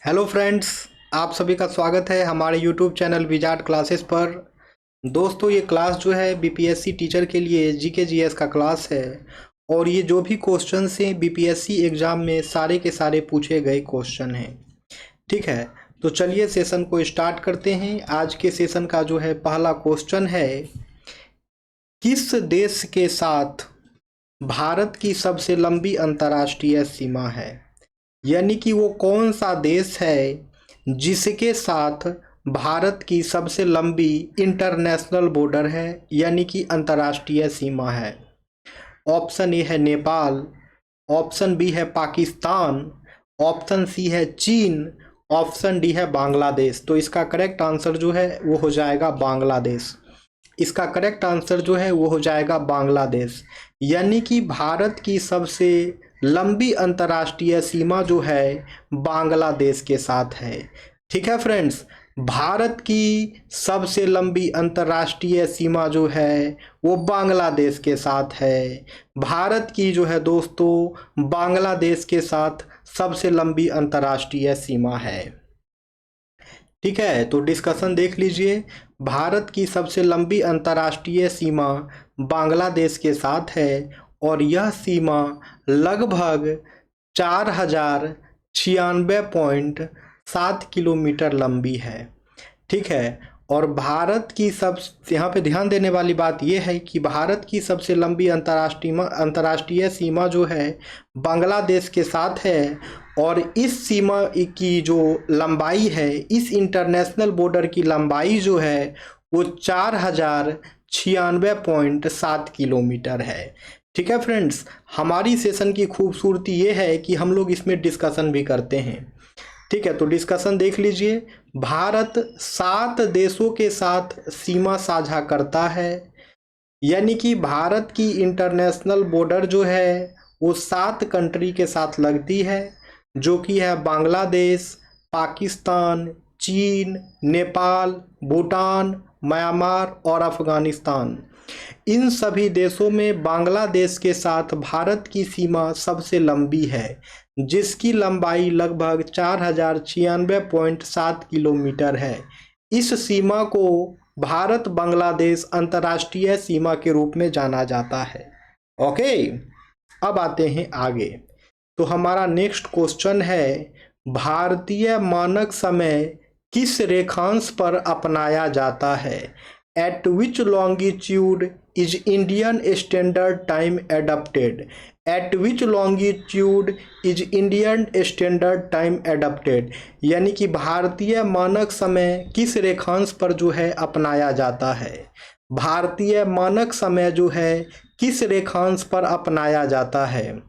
Hello friends, आप सभी का स्वागत है हमारे यूट्यूब चैनल विजार्ड क्लासेस पर। दोस्तों, ये क्लास जो है बीपीएससी टीचर के लिए जीके जीएस का क्लास है। और ये जो भी क्वेश्चंस हैं बीपीएससी एग्ज़ाम में सारे के सारे पूछे गए क्वेश्चन हैं। ठीक है, तो चलिए सेशन को स्टार्ट करते हैं। आज के सेशन का जो है पहला क्वेश्चन है, किस देश के साथ भारत की सबसे लंबी अंतर्राष्ट्रीय सीमा है? यानी कि वो कौन सा देश है जिसके साथ भारत की सबसे लंबी इंटरनेशनल बॉर्डर है, यानी कि अंतर्राष्ट्रीय सीमा है। ऑप्शन ए है नेपाल, ऑप्शन बी है पाकिस्तान, ऑप्शन सी है चीन, ऑप्शन डी है बांग्लादेश। तो इसका करेक्ट आंसर जो है वो हो जाएगा बांग्लादेश। इसका करेक्ट आंसर जो है वो हो जाएगा बांग्लादेश। यानी कि भारत की सबसे लंबी अंतर्राष्ट्रीय सीमा जो है बांग्लादेश के साथ है। ठीक है फ्रेंड्स, भारत की सबसे लंबी अंतर्राष्ट्रीय सीमा जो है वो बांग्लादेश के साथ है। भारत की जो है दोस्तों बांग्लादेश के साथ सबसे लंबी अंतर्राष्ट्रीय सीमा है। ठीक है, तो डिस्कशन देख लीजिए। भारत की सबसे लंबी अंतर्राष्ट्रीय सीमा बांग्लादेश के साथ है और यह सीमा लगभग 4096.7 किलोमीटर लंबी है। ठीक है, और भारत की सब यहाँ पे ध्यान देने वाली बात यह है कि भारत की सबसे लंबी अंतर्राष्ट्रीय सीमा जो है बांग्लादेश के साथ है। और इस सीमा की जो लंबाई है, इस इंटरनेशनल बॉर्डर की लंबाई जो है वो 4096.7 किलोमीटर है। ठीक है फ्रेंड्स, हमारी सेशन की खूबसूरती ये है कि हम लोग इसमें डिस्कशन भी करते हैं। ठीक है, तो डिस्कशन देख लीजिए। भारत 7 देशों के साथ सीमा साझा करता है। यानी कि भारत की इंटरनेशनल बॉर्डर जो है वो 7 कंट्री के साथ लगती है, जो कि है बांग्लादेश, पाकिस्तान, चीन, नेपाल, भूटान, म्यांमार और अफगानिस्तान। इन सभी देशों में बांग्लादेश के साथ भारत की सीमा सबसे लंबी है, जिसकी लंबाई लगभग 4096.7 किलोमीटर है। इस सीमा को भारत बांग्लादेश अंतर्राष्ट्रीय सीमा के रूप में जाना जाता है। ओके, अब आते हैं आगे। तो हमारा नेक्स्ट क्वेश्चन है, भारतीय मानक समय किस रेखांश पर अपनाया जाता है? Eight which longitude is Indian standard time adapted? Eight which longitude is Indian standard time adapted? यानी कि भारतीय मानक समय किस रेखांश पर जो है अपनाया जाता है? भारतीय मानक समय जो है किस रेखांश पर अपनाया जाता है?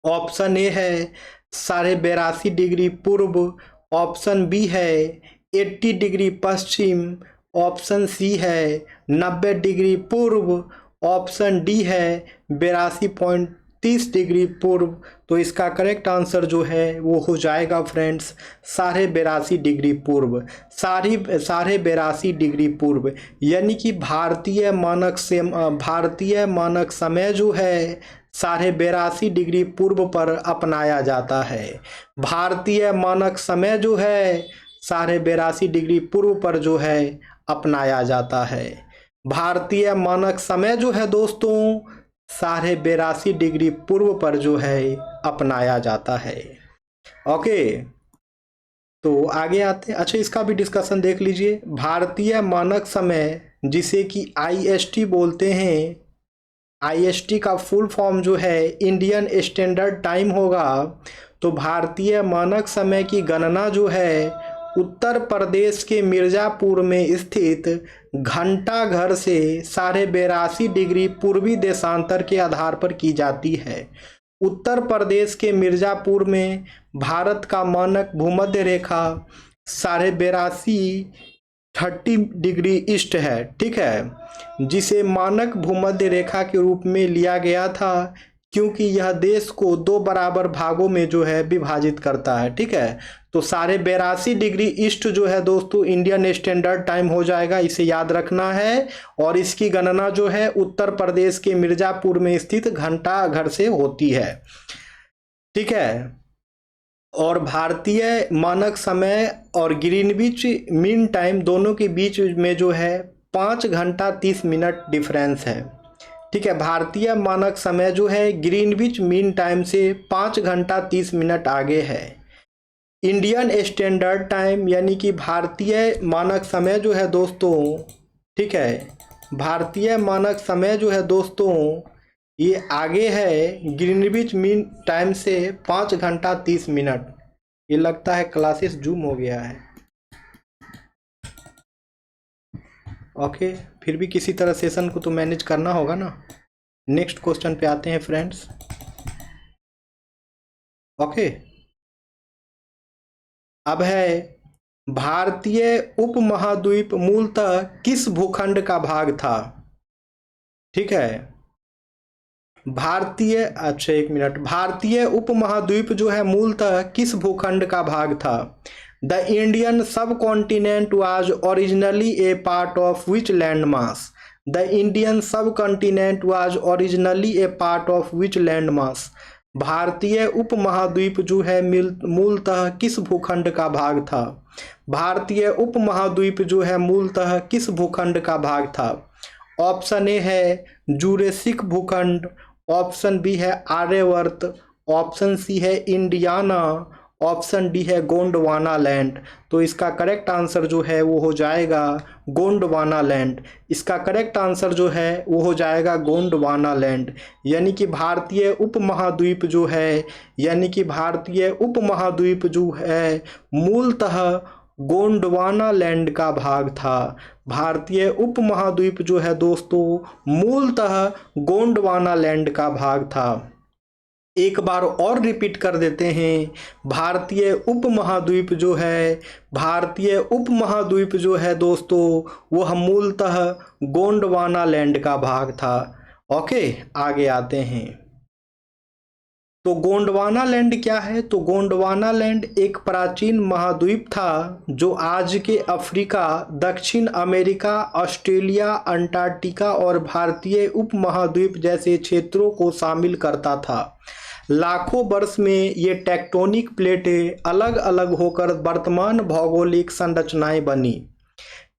ऑप्शन ए है 82.5 डिग्री पूर्व, ऑप्शन बी है 80 डिग्री पश्चिम, ऑप्शन सी है 90 डिग्री पूर्व, ऑप्शन डी है 82.30 डिग्री पूर्व। तो इसका करेक्ट आंसर जो है वो हो जाएगा फ्रेंड्स 82.5 डिग्री पूर्व। 82.5 डिग्री पूर्व, यानी कि भारतीय मानक समय जो है 82.5 डिग्री पूर्व पर अपनाया जाता है। भारतीय मानक समय जो है 82.5 डिग्री पूर्व पर जो है अपनाया जाता है। भारतीय मानक समय जो है दोस्तों 82.5 डिग्री पूर्व पर जो है अपनाया जाता है। ओके, तो आगे आते हैं। अच्छा, इसका भी डिस्कशन देख लीजिए। भारतीय मानक समय जिसे कि आईएसटी बोलते हैं, आईएसटी का फुल फॉर्म जो है इंडियन स्टैंडर्ड टाइम होगा। तो भारतीय मानक समय की गणना जो है उत्तर प्रदेश के मिर्ज़ापुर में स्थित घंटा घर से 82.5 डिग्री पूर्वी देशांतर के आधार पर की जाती है। उत्तर प्रदेश के मिर्ज़ापुर में भारत का मानक भूमध्य रेखा 82.5 30 डिग्री ईस्ट है। ठीक है, जिसे मानक भूमध्य रेखा के रूप में लिया गया था, क्योंकि यह देश को 2 बराबर भागों में जो है विभाजित करता है। ठीक है, तो 82.5 डिग्री ईस्ट जो है दोस्तों इंडियन स्टैंडर्ड टाइम हो जाएगा, इसे याद रखना है। और इसकी गणना जो है उत्तर प्रदेश के मिर्ज़ापुर में स्थित घंटा घर से होती है। ठीक है, और भारतीय मानक समय और ग्रीनविच मीन टाइम दोनों के बीच में जो है 5 घंटा 30 मिनट डिफरेंस है। ठीक है, भारतीय मानक समय जो है ग्रीनविच मीन टाइम से 5 घंटा 30 मिनट आगे है। इंडियन स्टैंडर्ड टाइम यानी कि भारतीय मानक समय जो है दोस्तों, ठीक है, भारतीय मानक समय जो है दोस्तों ये आगे है ग्रीनविच मीन टाइम से 5 घंटा 30 मिनट। ये लगता है क्लासेस जूम हो गया है। ओके, फिर भी किसी तरह सेशन को तो मैनेज करना होगा ना। नेक्स्ट क्वेश्चन पे आते हैं फ्रेंड्स। ओके, अब है भारतीय उपमहाद्वीप मूलतः किस भूखंड का भाग था। ठीक है, अच्छा एक मिनट, भारतीय उपमहाद्वीप जो है मूलतः किस भूखंड का भाग था। The Indian subcontinent was originally a part of which landmass. The Indian subcontinent was originally a part of which landmass. भारतीय उपमहाद्वीप जो है मूलतः किस भूखंड का भाग था। भारतीय उपमहाद्वीप जो है मूलतः किस भूखंड का भाग था। ऑप्शन ए है जूरेसिक भूखंड, ऑप्शन बी है आर्यवर्त, ऑप्शन सी है इंडियाना, ऑप्शन डी है गोंडवाना लैंड। तो इसका करेक्ट आंसर जो है वो हो जाएगा गोंडवाना लैंड। इसका करेक्ट आंसर जो है वो हो जाएगा गोंडवाना लैंड। यानी कि भारतीय उपमहाद्वीप जो है, यानी कि भारतीय उपमहाद्वीप जो है मूलतः गोंडवाना लैंड का भाग था। भारतीय उपमहाद्वीप जो है दोस्तों मूलतः गोंडवाना लैंड का भाग था। एक बार और रिपीट कर देते हैं, भारतीय उपमहाद्वीप जो है, भारतीय उपमहाद्वीप जो है दोस्तों वह मूलतः गोंडवाना लैंड का भाग था। ओके, आगे आते हैं। तो गोंडवाना लैंड क्या है। तो गोंडवाना लैंड एक प्राचीन महाद्वीप था जो आज के अफ्रीका, दक्षिण अमेरिका, ऑस्ट्रेलिया, अंटार्कटिका और भारतीय उपमहाद्वीप जैसे क्षेत्रों को शामिल करता था। लाखों वर्ष में ये टेक्टोनिक प्लेटें अलग अलग होकर वर्तमान भौगोलिक संरचनाएं बनी।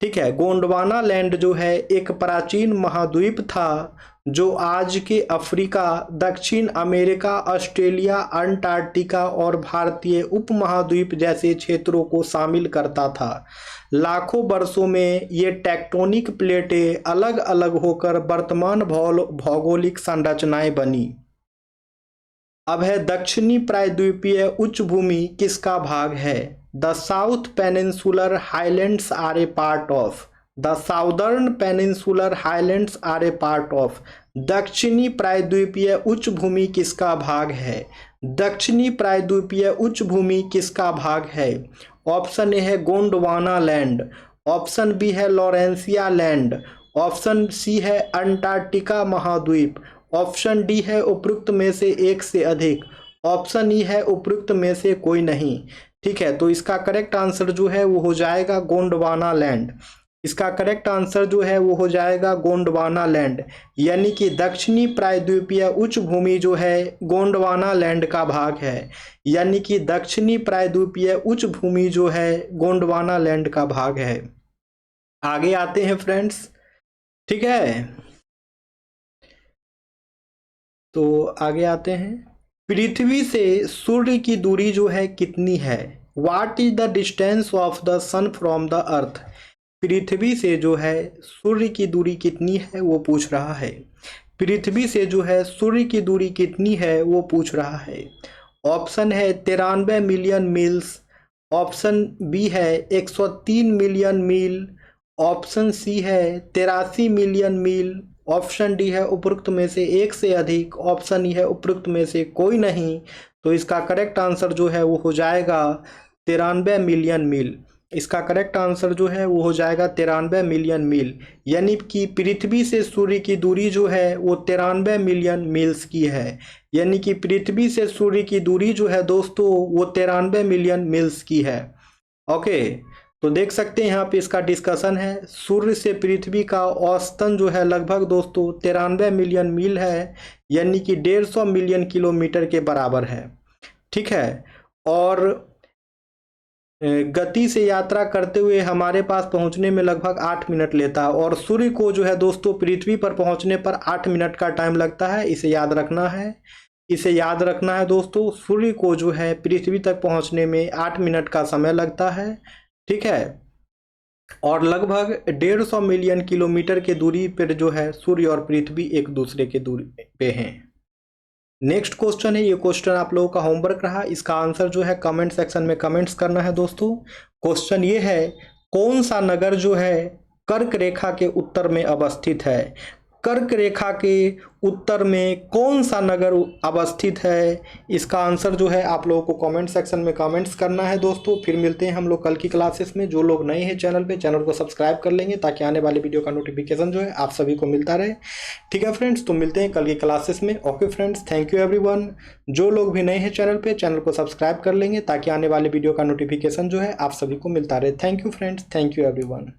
ठीक है, गोंडवाना लैंड जो है एक प्राचीन महाद्वीप था जो आज के अफ्रीका, दक्षिण अमेरिका, ऑस्ट्रेलिया, अंटार्कटिका और भारतीय उपमहाद्वीप जैसे क्षेत्रों को शामिल करता था। लाखों वर्षों में ये टेक्टोनिक प्लेटें अलग अलग होकर वर्तमान भौगोलिक संरचनाएं बनी। अब है दक्षिणी प्रायद्वीपीय उच्च भूमि किसका भाग है। The south peninsular highlands are a part of. The southern peninsular highlands are a part of. दक्षिणी प्रायद्वीपीय उच्च भूमि किसका भाग है। दक्षिणी प्रायद्वीपीय उच्च भूमि किसका भाग है। ऑप्शन ए है गोंडवाना लैंड, ऑप्शन बी है लॉरेंसिया लैंड, ऑप्शन सी है अंटार्कटिका महाद्वीप, ऑप्शन डी है उपरोक्त में से एक से अधिक, ऑप्शन ई है उपरोक्त में से कोई नहीं। ठीक है, तो इसका करेक्ट आंसर जो है वो हो जाएगा गोंडवाना लैंड। इसका करेक्ट आंसर जो है वो हो जाएगा गोंडवाना लैंड। यानी कि दक्षिणी प्रायद्वीपीय उच्च भूमि जो है गोंडवाना लैंड का भाग है। यानी कि दक्षिणी प्रायद्वीपीय उच्च भूमि जो है गोंडवाना लैंड का भाग है। आगे आते हैं फ्रेंड्स। ठीक है, तो आगे आते हैं। पृथ्वी से सूर्य की दूरी जो है कितनी है। What is the distance of the sun from the earth. पृथ्वी से जो है सूर्य की दूरी कितनी है वो पूछ रहा है। पृथ्वी से जो है सूर्य की दूरी कितनी है वो पूछ रहा है। ऑप्शन है 93 मिलियन मील्स, ऑप्शन बी है 103 मिलियन मील, ऑप्शन सी है 83 मिलियन मील, ऑप्शन डी है उपरोक्त में से एक से अधिक, ऑप्शन ई है उपरोक्त में से कोई नहीं। तो इसका करेक्ट आंसर जो है वो हो जाएगा 93 मिलियन मील। इसका करेक्ट आंसर जो है वो हो जाएगा 93 मिलियन मील। यानी कि पृथ्वी से सूर्य की दूरी जो है वो 93 मिलियन मील्स की है। यानी कि पृथ्वी से सूर्य की दूरी जो है दोस्तों वो 93 मिलियन मील्स की है। ओके, तो देख सकते हैं यहाँ पे इसका डिस्कशन है। सूर्य से पृथ्वी का औसतन जो है लगभग दोस्तों 93 मिलियन मील है, यानी कि 150 मिलियन किलोमीटर के बराबर है। ठीक है, और गति से यात्रा करते हुए हमारे पास पहुंचने में लगभग 8 मिनट लेता है। और सूर्य को जो है दोस्तों पृथ्वी पर पहुंचने पर 8 मिनट का टाइम लगता है। इसे याद रखना है, इसे याद रखना है दोस्तों। सूर्य को जो है पृथ्वी तक पहुंचने में 8 मिनट का समय लगता है, ठीक है। और लगभग 150 मिलियन किलोमीटर के दूरी पर जो है सूर्य और पृथ्वी एक दूसरे के दूरी पे हैं। नेक्स्ट क्वेश्चन है, ये क्वेश्चन आप लोगों का होमवर्क रहा। इसका आंसर जो है कमेंट सेक्शन में कमेंट्स करना है दोस्तों। क्वेश्चन ये है, कौन सा नगर जो है कर्क रेखा के उत्तर में अवस्थित है? कर्क रेखा के उत्तर में कौन सा नगर अवस्थित है? इसका आंसर जो है आप लोगों को कमेंट सेक्शन में कमेंट्स करना है दोस्तों। फिर मिलते हैं हम लोग कल की क्लासेस में। जो लोग नए हैं चैनल पे, चैनल को सब्सक्राइब कर लेंगे ताकि आने वाले वीडियो का नोटिफिकेशन जो है आप सभी को मिलता रहे, ठीक है फ्रेंड्स। तो मिलते हैं कल की क्लासेस में। Okay friends, thank you everyone. जो लोग भी नए हैं चैनल पे, चैनल को सब्सक्राइब कर लेंगे ताकि आने वाले वीडियो का नोटिफिकेशन जो है आप सभी को मिलता रहे। Thank you friends, thank you everyone.